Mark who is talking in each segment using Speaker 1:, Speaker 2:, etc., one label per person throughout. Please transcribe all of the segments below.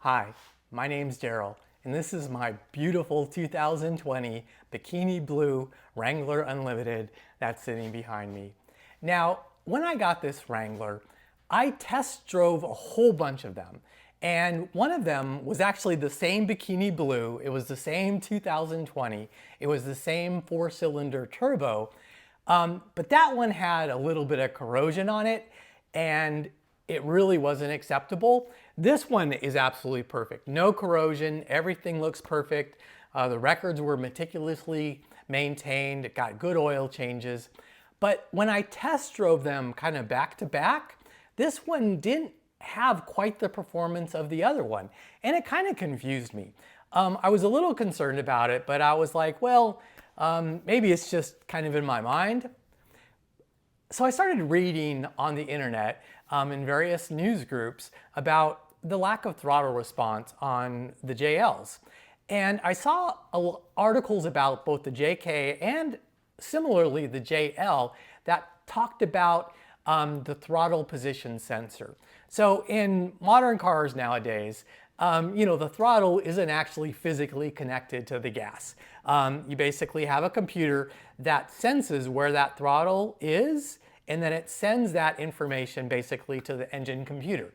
Speaker 1: Hi, my name's Daryl, and this is my beautiful 2020 Bikini Blue Wrangler Unlimited that's sitting behind me. Now, when I got this Wrangler, I test drove a whole bunch of them, and one of them was actually the same Bikini Blue. It was the same 2020. It was the same 4-cylinder turbo, but that one had a little bit of corrosion on it, and it really wasn't acceptable. This one is absolutely perfect. No corrosion, everything looks perfect. The records were meticulously maintained, it got good oil changes. But when I test drove them kind of back to back, this one didn't have quite the performance of the other one. And it kind of confused me. I was a little concerned about it, but I was like, well, maybe it's just kind of in my mind. So I started reading on the internet in various news groups about the lack of throttle response on the JLs. And I saw articles about both the JK and similarly the JL that talked about the throttle position sensor. So in modern cars nowadays, the throttle isn't actually physically connected to the gas. You basically have a computer that senses where that throttle is, and then it sends that information basically to the engine computer,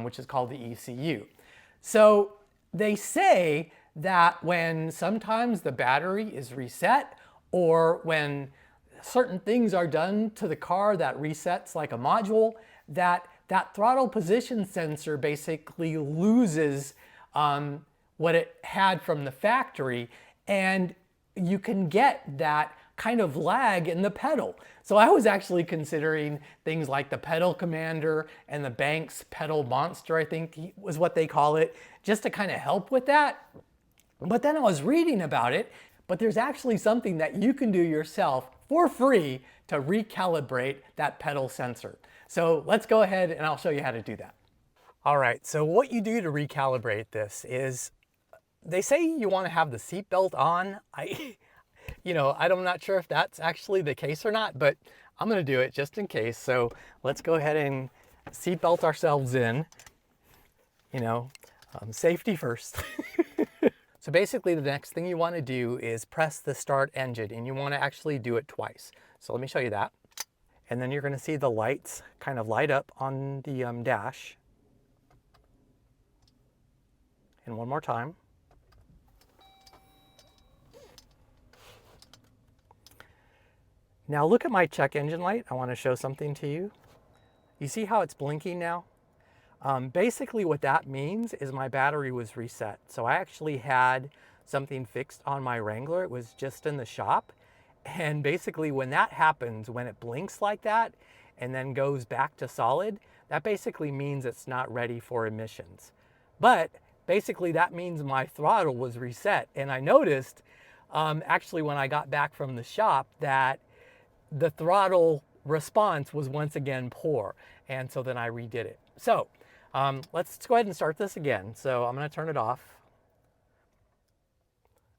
Speaker 1: which is called the ECU. So they say that when sometimes the battery is reset, or when certain things are done to the car that resets like a module, that throttle position sensor basically loses what it had from the factory, and you can get that kind of lag in the pedal. So I was actually considering things like the pedal commander and the Banks pedal monster, I think was what they call it, just to kind of help with that. But then I was reading about it, but there's actually something that you can do yourself for free to recalibrate that pedal sensor. So let's go ahead and I'll show you how to do that. All right, so what you do to recalibrate this is, they say you want to have the seatbelt on. I'm not sure if that's actually the case or not, but I'm going to do it just in case. So let's go ahead and seatbelt ourselves in, safety first. So basically the next thing you want to do is press the start engine, and you want to actually do it twice. So let me show you that. And then you're going to see the lights kind of light up on the dash. And one more time. Now look at my check engine light. I want to show something to you. You see how it's blinking now? Basically what that means is my battery was reset. So I actually had something fixed on my Wrangler. It was just in the shop. And basically when that happens, when it blinks like that and then goes back to solid, that basically means it's not ready for emissions. But basically that means my throttle was reset. And I noticed actually when I got back from the shop that the throttle response was once again poor. And so then I redid it. So let's go ahead and start this again. So I'm going to turn it off.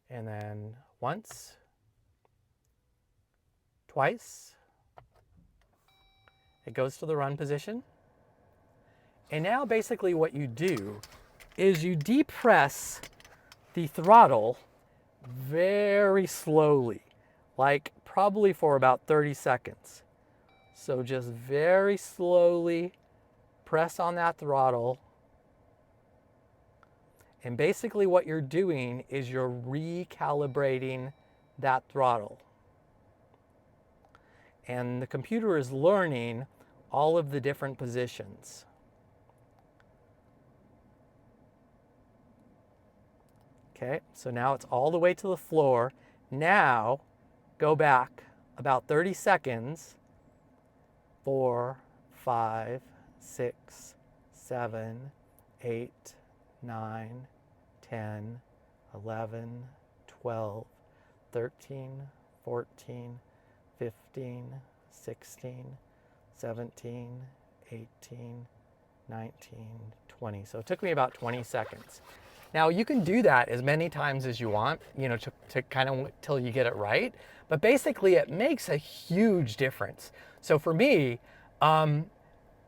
Speaker 1: And then once, twice. It goes to the run position. And now basically what you do is you depress the throttle very slowly, like probably for about 30 seconds. So just very slowly press on that throttle. And basically what you're doing is you're recalibrating that throttle. And the computer is learning all of the different positions. Okay, so now it's all the way to the floor. Now go back about 30 seconds. 4, 5, 6, 7, 8, 9, 10, 11, 12, 13, 14, 15, 16, 17, 18, 19, 20. So it took me about 20 seconds. Now you can do that as many times as you want, to kind of till you get it right. But basically it makes a huge difference. So for me,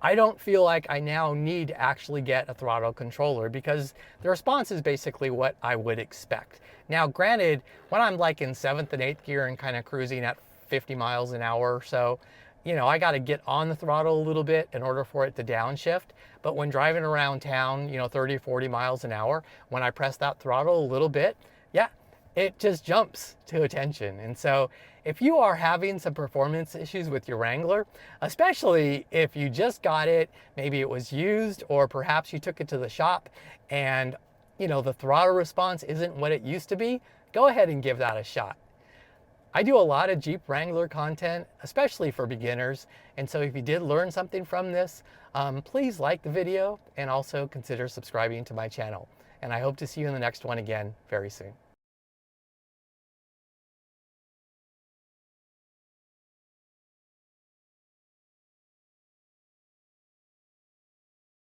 Speaker 1: I don't feel like I now need to actually get a throttle controller because the response is basically what I would expect. Now, granted, when I'm like in 7th and 8th gear and kind of cruising at 50 miles an hour or so, you know, I got to get on the throttle a little bit in order for it to downshift. But when driving around town, you know, 30, 40 miles an hour, when I press that throttle a little bit, yeah, it just jumps to attention. And so if you are having some performance issues with your Wrangler, especially if you just got it, maybe it was used, or perhaps you took it to the shop and, you know, the throttle response isn't what it used to be, go ahead and give that a shot. I do a lot of Jeep Wrangler content, especially for beginners. And so if you did learn something from this, please like the video and also consider subscribing to my channel. And I hope to see you in the next one again very soon.